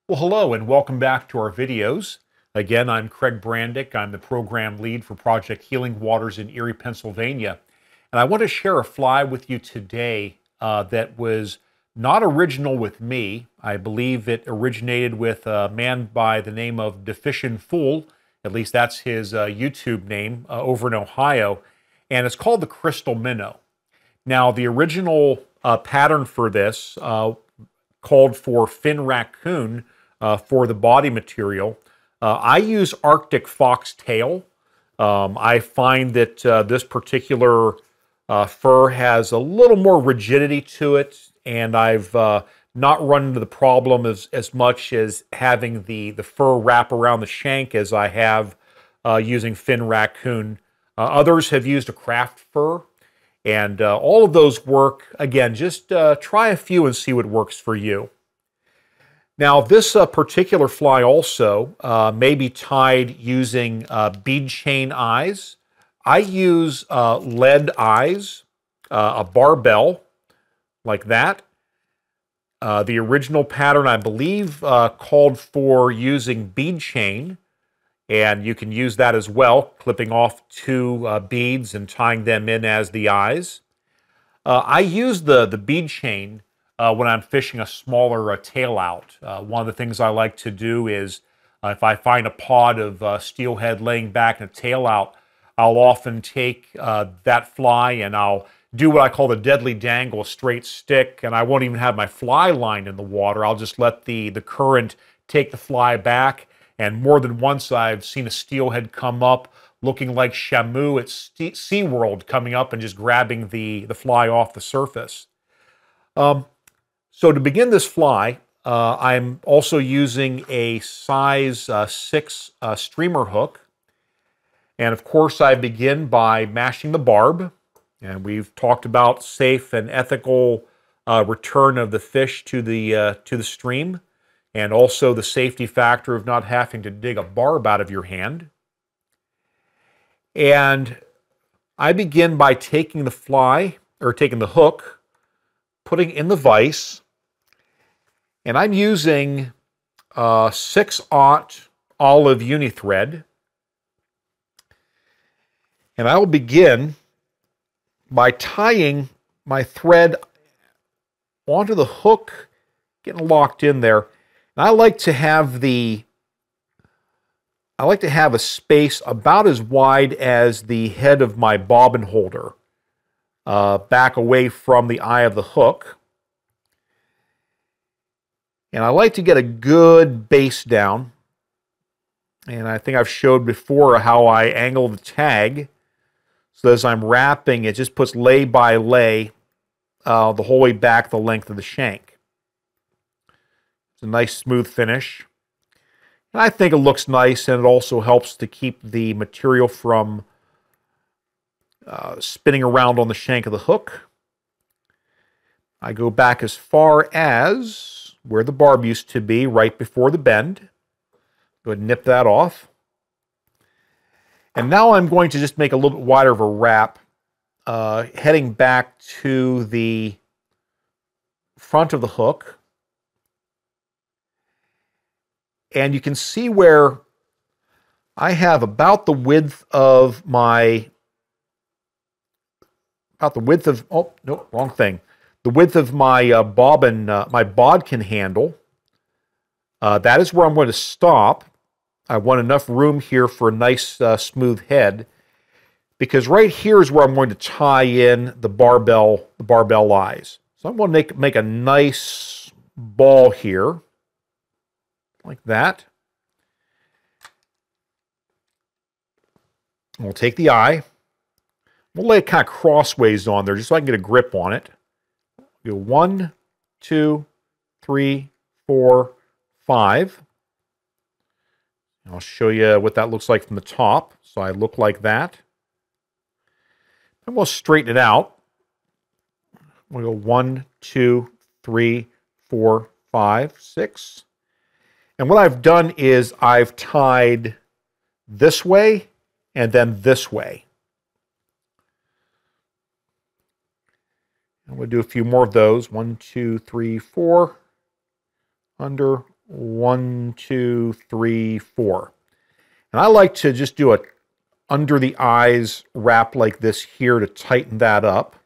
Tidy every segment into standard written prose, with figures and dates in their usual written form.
Well, hello and welcome back to our videos. Again, I'm Craig Brandick. I'm the program lead for Project Healing Waters in Erie, Pennsylvania. And I want to share a fly with you today that was not original with me. I believe it originated with a man by the name of Deficient Fool. At least that's his YouTube name over in Ohio. And it's called the Crystal Minnow. Now, the original pattern for this called for fin raccoon for the body material. I use Arctic foxtail. I find that this particular fur has a little more rigidity to it, and I've not run into the problem as much as having the fur wrap around the shank as I have using fin raccoon. Others have used a craft fur, and all of those work. Again, just try a few and see what works for you. Now, this particular fly also may be tied using bead chain eyes. I use lead eyes, a barbell like that. The original pattern, I believe, called for using bead chain, and you can use that as well, clipping off two beads and tying them in as the eyes. I use the bead chain when I'm fishing a smaller tail out. One of the things I like to do is if I find a pod of steelhead laying back in a tail out, I'll often take that fly and I'll do what I call the deadly dangle, a straight stick, and I won't even have my fly line in the water. I'll just let the current take the fly back, and more than once I've seen a steelhead come up looking like Shamu at SeaWorld, coming up and just grabbing the fly off the surface. So to begin this fly, I'm also using a size 6 streamer hook. And of course, I begin by mashing the barb. And we've talked about safe and ethical return of the fish to the stream, and also the safety factor of not having to dig a barb out of your hand. And I begin by taking the fly, or taking the hook, putting in the vise, and I'm using 6/0 olive uni thread. And I will begin by tying my thread onto the hook, getting locked in there. And I like to have a space about as wide as the head of my bobbin holder, back away from the eye of the hook. And I like to get a good base down. And I think I've showed before how I angle the tag. So as I'm wrapping, it just puts lay by lay the whole way back the length of the shank. It's a nice smooth finish. And I think it looks nice, and it also helps to keep the material from spinning around on the shank of the hook. I go back as far as where the barb used to be, right before the bend. Go ahead and nip that off. And now I'm going to just make a little bit wider of a wrap, heading back to the front of the hook. And you can see where I have about the width of oh, no, wrong thing. The width of my bobbin, my bodkin handle. That is where I'm going to stop. I want enough room here for a nice smooth head, because right here is where I'm going to tie in the barbell eyes. So I'm going to make a nice ball here, like that. And we'll take the eye. We'll lay it kind of crossways on there just so I can get a grip on it. Go 1, 2, 3, 4, 5. I'll show you what that looks like from the top. So I look like that. And we'll straighten it out. We'll go 1, 2, 3, 4, 5, 6. And what I've done is I've tied this way and then this way. And we'll do a few more of those. 1, 2, 3, 4. Under, 1, 2, 3, 4. And I like to just do a under the eyes wrap like this here to tighten that up.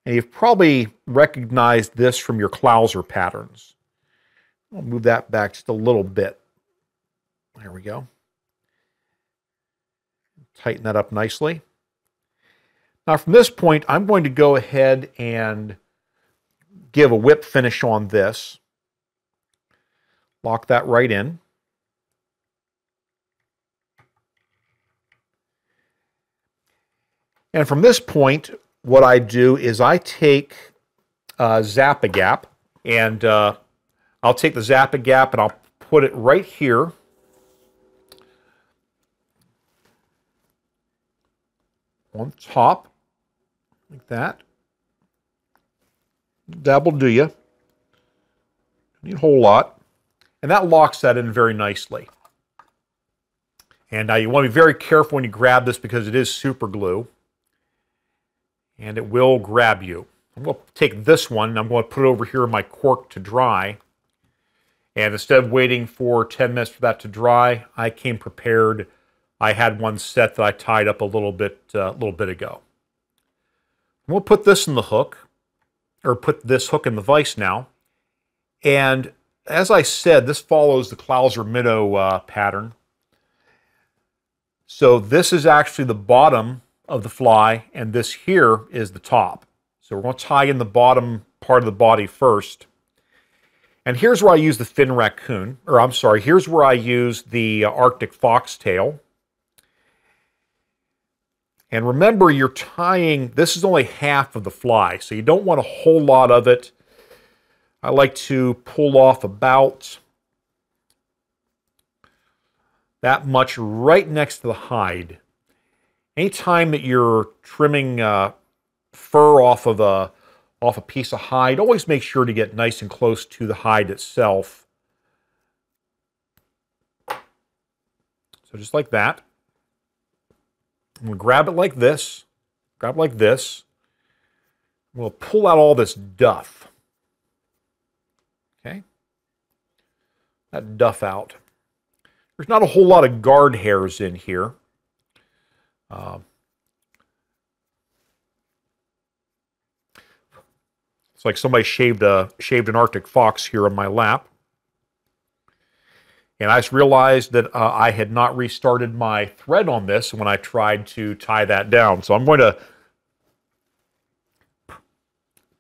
And you've probably recognized this from your clouser patterns. I'll move that back just a little bit. There we go. Tighten that up nicely. Now from this point, I'm going to go ahead and give a whip finish on this. Lock that right in. And from this point, what I do is I take Zap-A-Gap, and I'll take the Zap-A-Gap and I'll put it right here. On top, like that. That will do you. Don't need a whole lot. And that locks that in very nicely. And now you want to be very careful when you grab this because it is super glue. And it will grab you. I'm going to take this one and I'm going to put it over here in my cork to dry. And instead of waiting for 10 minutes for that to dry, I came prepared. I had one set that I tied up a little bit ago. We'll put this in the hook, or put this hook in the vise now. And as I said, this follows the Clouser Minnow pattern. So this is actually the bottom of the fly, and this here is the top. So we're going to tie in the bottom part of the body first. And here's where I use the fin raccoon, or I'm sorry, here's where I use the Arctic foxtail. And remember, you're tying, this is only half of the fly, so you don't want a whole lot of it. I like to pull off about that much right next to the hide. Anytime that you're trimming fur off a piece of hide, always make sure to get nice and close to the hide itself. So just like that. I'm going to grab it like this. Grab it like this. We'll pull out all this duff. Okay? That duff out. There's not a whole lot of guard hairs in here. It's like somebody shaved an Arctic fox here on my lap. And I just realized that I had not restarted my thread on this when I tried to tie that down. So I'm going to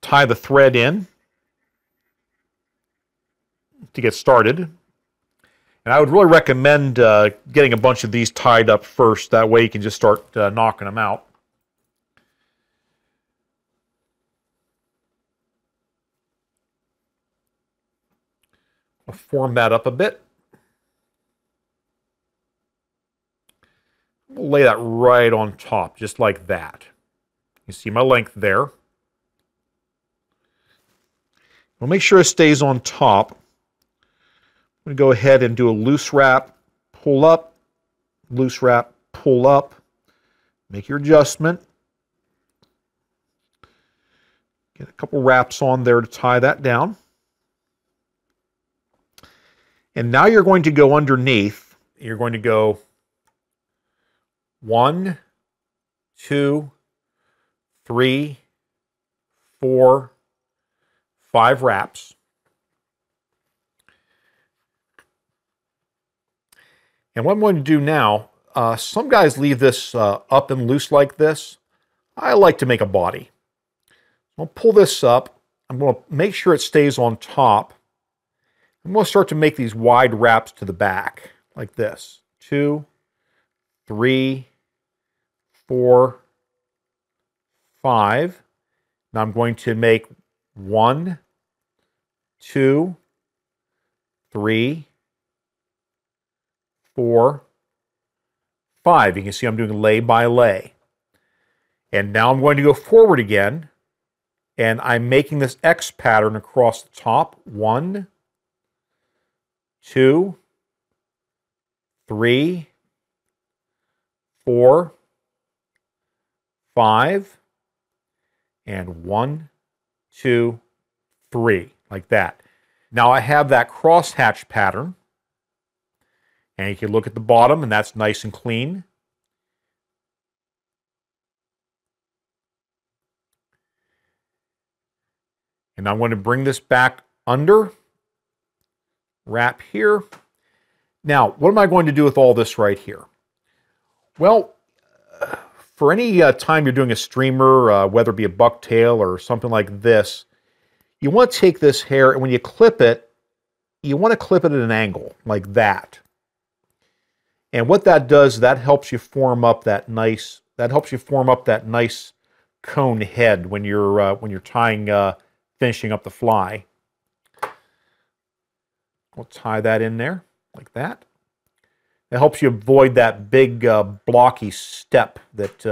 tie the thread in to get started. And I would really recommend getting a bunch of these tied up first. That way you can just start knocking them out. I'll form that up a bit. We'll lay that right on top, just like that. You see my length there. We'll make sure it stays on top. I'm going to go ahead and do a loose wrap, pull up, loose wrap, pull up. Make your adjustment. Get a couple wraps on there to tie that down. And now you're going to go underneath. You're going to go 1, 2, 3, 4, 5 wraps. And what I'm going to do now, some guys leave this up and loose like this. I like to make a body. I'll pull this up. I'm going to make sure it stays on top. I'm going to start to make these wide wraps to the back, like this. 2, 3, 4, 5. Now I'm going to make 1, 2, 3, 4, 5. You can see I'm doing lay by lay. And now I'm going to go forward again, and I'm making this X pattern across the top. 1, 2, 3, 4, 5, and 1, 2, 3, like that. Now I have that crosshatch pattern, and you can look at the bottom, and that's nice and clean. And I'm going to bring this back under, wrap here. Now, what am I going to do with all this right here? Well, for any time you're doing a streamer, whether it be a bucktail or something like this, you want to take this hair, and when you clip it, you want to clip it at an angle, like that. And what that does, that helps you form up that nice, cone head when you're tying, finishing up the fly. We'll tie that in there, like that. It helps you avoid that big blocky step that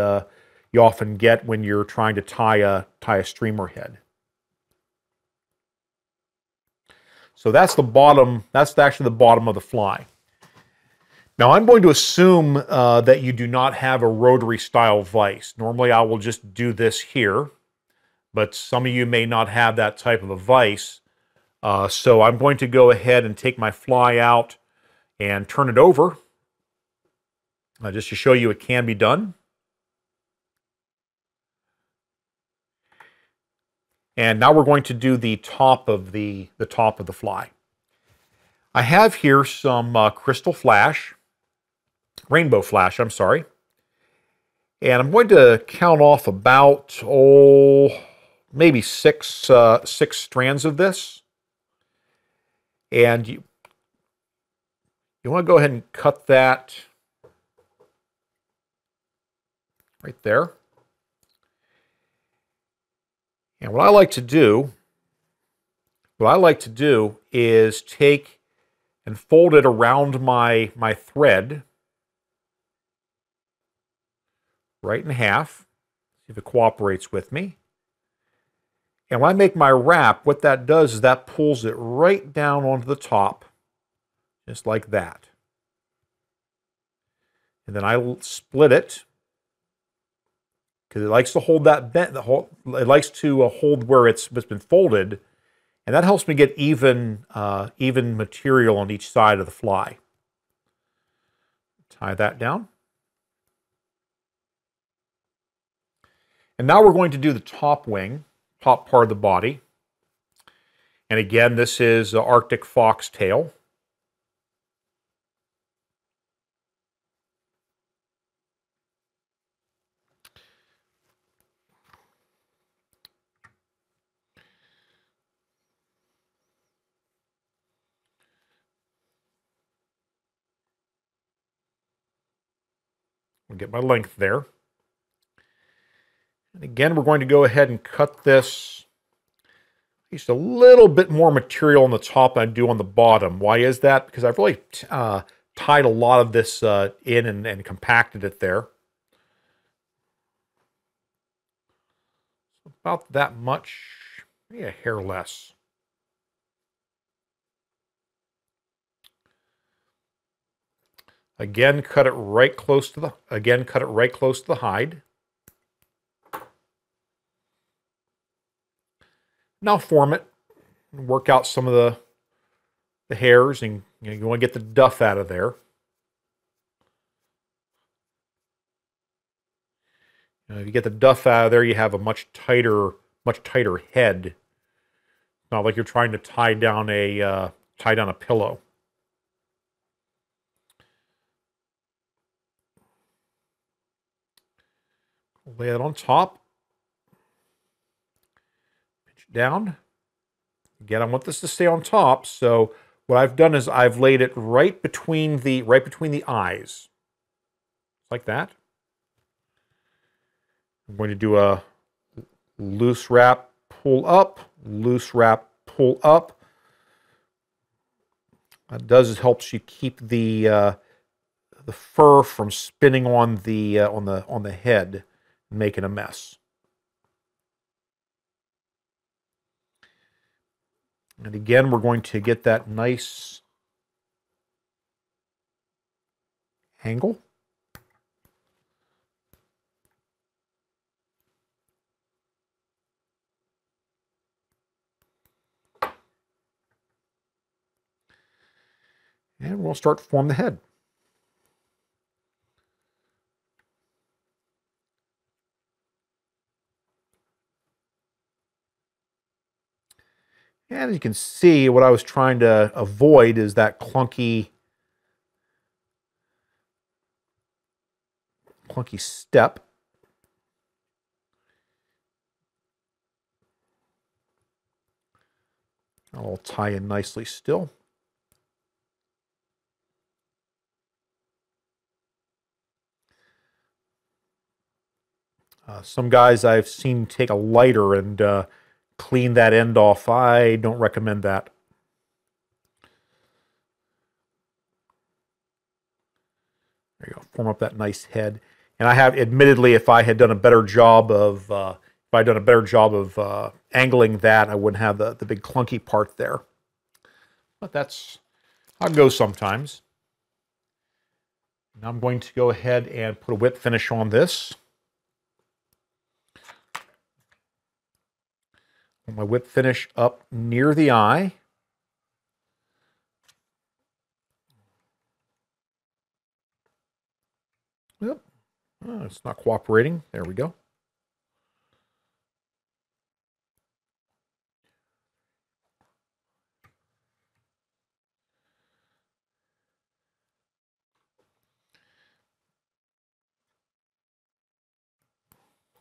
you often get when you're trying to tie a streamer head. So that's the bottom. That's actually the bottom of the fly. Now I'm going to assume that you do not have a rotary style vise. Normally I will just do this here, but some of you may not have that type of a vise. So I'm going to go ahead and take my fly out and turn it over. Just to show you it can be done. And now we're going to do the top of the fly. I have here some crystal flash, rainbow flash, I'm sorry. And I'm going to count off about, maybe six strands of this. And you want to go ahead and cut that right there. And what I like to do is take and fold it around my thread right in half. See if it cooperates with me. And when I make my wrap, what that does is that pulls it right down onto the top, just like that. And then I split it, because it likes to hold that bent. It likes to hold where it's been folded, and that helps me get even material on each side of the fly. Tie that down, and now we're going to do the top wing, top part of the body. And again, this is Arctic foxtail. I'll get my length there. And again, we're going to go ahead and cut this just a little bit more material on the top than I do on the bottom. Why is that? Because I've really tied a lot of this in and compacted it there. About that much, maybe a hair less. Again, cut it right close to the hide. Now form it, and work out some of the hairs, and you want to get the duff out of there. If you get the duff out of there, you have a much tighter head. Not like you're trying to tie down a pillow. Lay it on top. Pinch it down. Again, I want this to stay on top, so what I've done is I've laid it right between the eyes. Like that. I'm going to do a loose wrap, pull up, loose wrap, pull up. What it does is helps you keep the fur from spinning on the head, and making a mess. And again, we're going to get that nice angle. And we'll start to form the head. And as you can see, what I was trying to avoid is that clunky step. I'll tie in nicely still. Some guys I've seen take a lighter and clean that end off. I don't recommend that. There you go. Form up that nice head. And I have, admittedly, if I had done a better job of angling that, I wouldn't have the big clunky part there. But that's how it goes sometimes. Now I'm going to go ahead and put a whip finish on this. Put my whip finish up near the eye. Yep. Oh, it's not cooperating. There we go.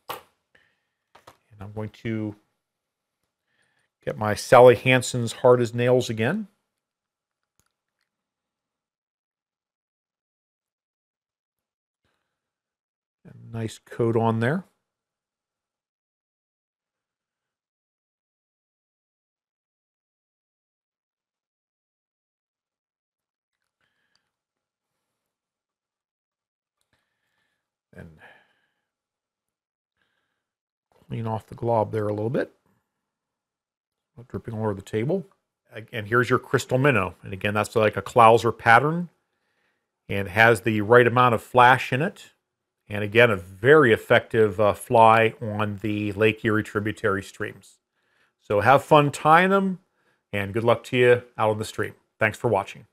And I'm going to get my Sally Hansen's Hard as Nails again. A nice coat on there. And clean off the glob there a little bit. Not dripping all over the table. And here's your crystal minnow. And again, that's like a Clouser pattern. And has the right amount of flash in it. And again, a very effective fly on the Lake Erie tributary streams. So have fun tying them, and good luck to you out on the stream. Thanks for watching.